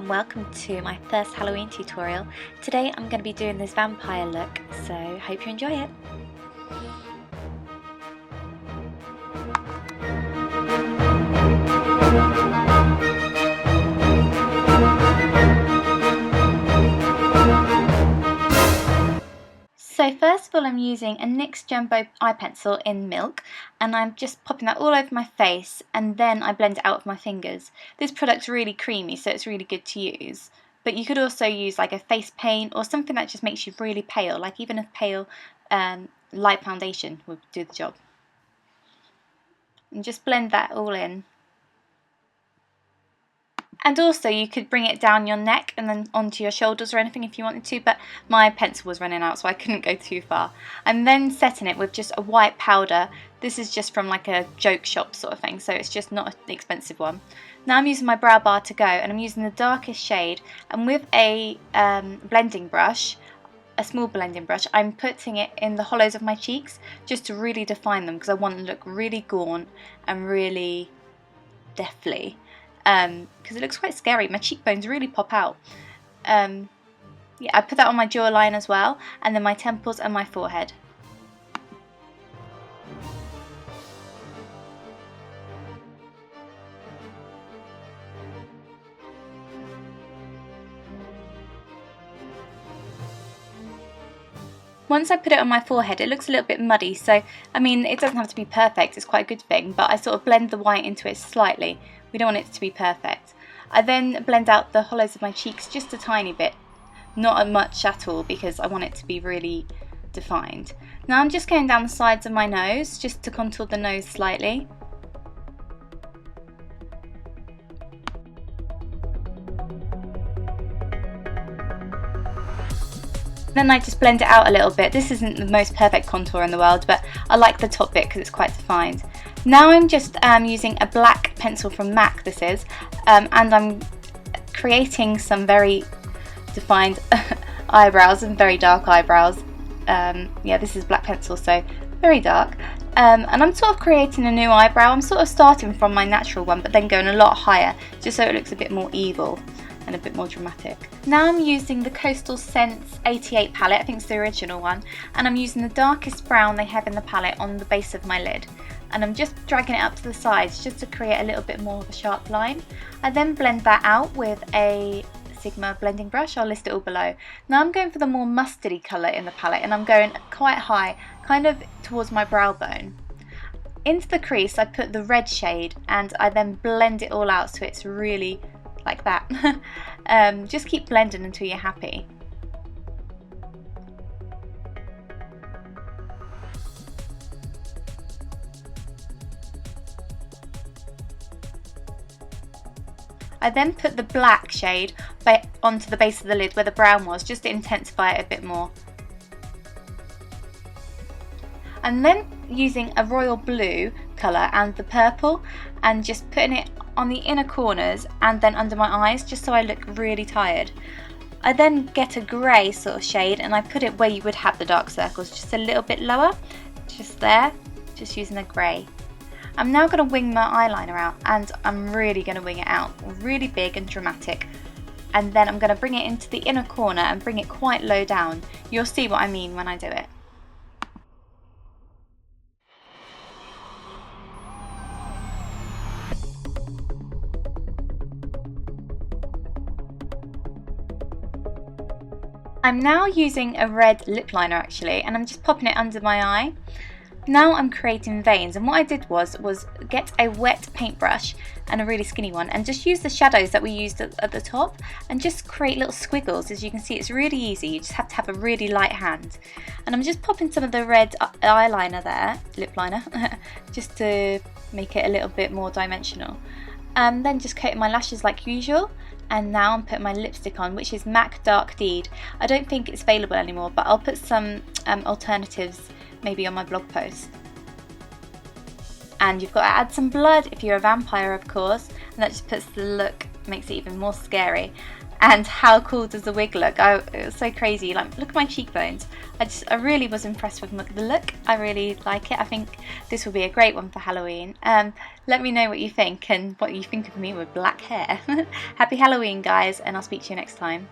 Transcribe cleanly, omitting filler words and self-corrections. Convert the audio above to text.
and welcome to my first Halloween tutorial. Today I'm going to be doing this vampire look, so hope you enjoy it. So first of all, I'm using a NYX Jumbo eye pencil in Milk, and I'm just popping that all over my face, and then I blend it out with my fingers. This product's really creamy, so it's really good to use. But you could also use like a face paint or something that just makes you really pale, like even a pale light foundation would do the job. And just blend that all in. And also you could bring it down your neck and then onto your shoulders or anything if you wanted to, but my pencil was running out so I couldn't go too far. I'm then setting it with just a white powder. This is just from like a joke shop sort of thing, so it's just not an expensive one. Now I'm using my brow bar to go, and I'm using the darkest shade, and with a blending brush, a small blending brush, I'm putting it in the hollows of my cheeks just to really define them, because I want to look really gaunt and really deathly. Because it looks quite scary. My cheekbones really pop out. Yeah, I put that on my jawline as well, and then my temples and my forehead. Once I put it on my forehead, it looks a little bit muddy, so I mean it doesn't have to be perfect, it's quite a good thing, but I sort of blend the white into it slightly. We don't want it to be perfect. I then blend out the hollows of my cheeks just a tiny bit, not much at all, because I want it to be really defined. Now I'm just going down the sides of my nose just to contour the nose slightly. Then I just blend it out a little bit. This isn't the most perfect contour in the world, but I like the top bit because it's quite defined. Now I'm just using a black pencil from MAC, this is, and I'm creating some very defined eyebrows and very dark eyebrows. Yeah, this is black pencil, so very dark. And I'm sort of creating a new eyebrow. I'm sort of starting from my natural one, but then going a lot higher, just so it looks a bit more evil and a bit more dramatic. Now I'm using the Coastal Scents 88 palette, I think it's the original one, and I'm using the darkest brown they have in the palette on the base of my lid, and I'm just dragging it up to the sides just to create a little bit more of a sharp line. I then blend that out with a Sigma blending brush. I'll list it all below. Now I'm going for the more mustardy colour in the palette, and I'm going quite high, kind of towards my brow bone. Into the crease I put the red shade, and I then blend it all out so it's really like that. Just keep blending until you're happy. I then put the black shade onto the base of the lid where the brown was, just to intensify it a bit more. I'm then using a royal blue colour and the purple, and just putting it on the inner corners and then under my eyes, just so I look really tired. I then get a grey sort of shade and I put it where you would have the dark circles, just a little bit lower, just there, just using a grey. I'm now going to wing my eyeliner out, and I'm really going to wing it out, really big and dramatic. And then I'm going to bring it into the inner corner and bring it quite low down. You'll see what I mean when I do it. I'm now using a red lip liner actually, and I'm just popping it under my eye. Now I'm creating veins, and what I did was get a wet paintbrush and a really skinny one, and just use the shadows that we used at the top and just create little squiggles. As you can see, it's really easy, you just have to have a really light hand. And I'm just popping some of the red eyeliner there, lip liner, just to make it a little bit more dimensional. Then just coating my lashes like usual. And now I'm putting my lipstick on, which is MAC Dark Deed. I don't think it's available anymore, but I'll put some alternatives maybe on my blog post. And you've got to add some blood if you're a vampire, of course, and that just puts the look, makes it even more scary. And how cool does the wig look? It was so crazy. Like, look at my cheekbones. I really was impressed with the look. I really like it. I think this will be a great one for Halloween. Let me know what you think and what you think of me with black hair. Happy Halloween, guys, and I'll speak to you next time.